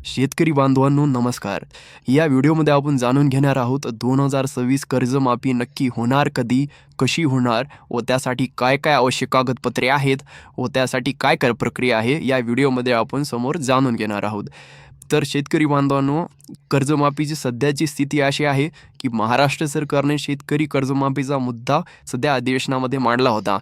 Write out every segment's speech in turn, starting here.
शेतकरी बांधवांनो नमस्कार. या व्हिडिओमध्ये आपण जाणून घेणार आहोत 2026 कर्जमाफी नक्की होणार कधी, कशी होणार व त्यासाठी काय काय आवश्यक कागदपत्रे आहेत व त्यासाठी काय काय प्रक्रिया आहे या व्हिडिओमध्ये आपण समोर जाणून घेणार आहोत. तर शेतकरी बांधवांनो, कर्जमाफीची सध्याची स्थिती अशी आहे की महाराष्ट्र सरकारने शेतकरी कर्जमाफीचा मुद्दा सध्या अधिवेशनामध्ये मांडला होता.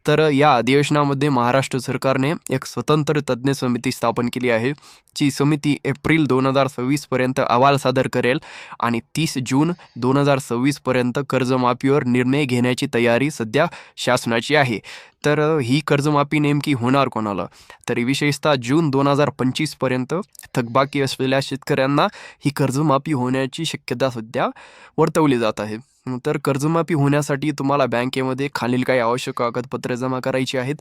तर या अधिवेशनामध्ये महाराष्ट्र सरकारने एक स्वतंत्र तज्ज्ञ समिती स्थापन केली आहे. जी समिती एप्रिल 2026 पर्यंत अहवाल सादर करेल आणि 30 जून 2026 पर्यंत कर्जमाफीवर निर्णय घेण्याची तयारी सध्या शासनाची आहे. तर ही कर्जमाफी नेमकी होणार कोणाला? तर विशेषतः जून 2025 पर्यंत थकबाकी असलेल्या शेतकऱ्यांना ही कर्जमाफी होण्याची शक्यता सध्या वर्तवली जात आहे. तर कर्जमाफी होण्यासाठी तुम्हाला बँकेमध्ये खालील काही आवश्यक कागदपत्रे जमा करायची आहेत.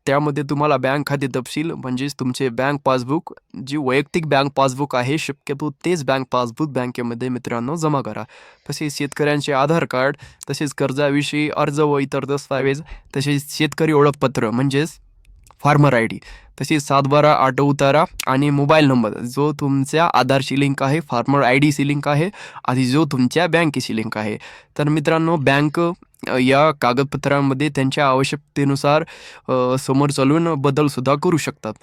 त्यामध्ये तुम्हाला बँक खाते तपशील म्हणजेच तुमचे बँक पासबुक, जी वैयक्तिक बँक पासबुक आहे शक्यतो तेच बँक पासबुक बँकेमध्ये मित्रांनो जमा करा. तसेच शेतकऱ्यांचे आधार कार्ड, तसेच कर्जाविषयी अर्ज व इतर दस्तावेज, तसेच शेतकरी ओळखपत्र म्हणजेच फार्मर आय डी, तसेच 7/12 ऑटो उतारा आणि मोबाईल नंबर जो तुमच्या आधारशी लिंक आहे, फार्मर आय डीशी लिंक आहे आणि जो तुमच्या बँकेशी लिंक आहे. तर मित्रांनो, बँक या कागदपत्रांमध्ये त्यांच्या आवश्यकतेनुसार समोर चालून बदलसुद्धा करू शकतात.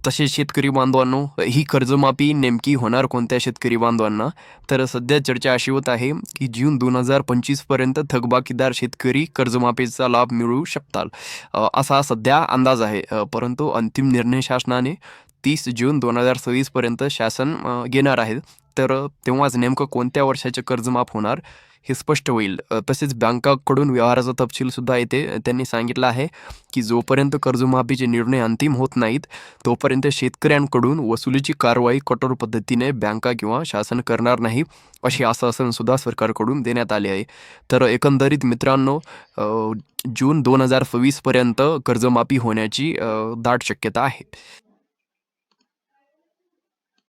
तसेच शेतकरी बांधवांनो, ही कर्जमाफी नेमकी होणार कोणत्या शेतकरी बांधवांना? तर सध्या चर्चा अशी होत आहे की जून 2025 पर्यंत थकबाकीदार शेतकरी कर्जमाफीचा लाभ मिळवू शकतात, असा सध्या अंदाज आहे. परंतु अंतिम निर्णय शासनाने 30 जून 2026 पर्यंत शासन घेणार आहे. तर तेव्हाच नेमकं कोणत्या वर्षाचे कर्जमाफ होणार हे स्पष्ट होईल. तसेच बँकाकडून व्यवहाराचा तपशीलसुद्धा येथे त्यांनी सांगितलं आहे की जोपर्यंत कर्जमाफीचे निर्णय अंतिम होत नाहीत तोपर्यंत शेतकऱ्यांकडून वसुलीची कारवाई कठोर पद्धतीने बँका किंवा शासन करणार नाही, अशी आश्वासनसुद्धा सरकारकडून देण्यात आले आहे. तर एकंदरीत मित्रांनो, जून 2026 पर्यंत कर्जमाफी होण्याची दाट शक्यता आहे.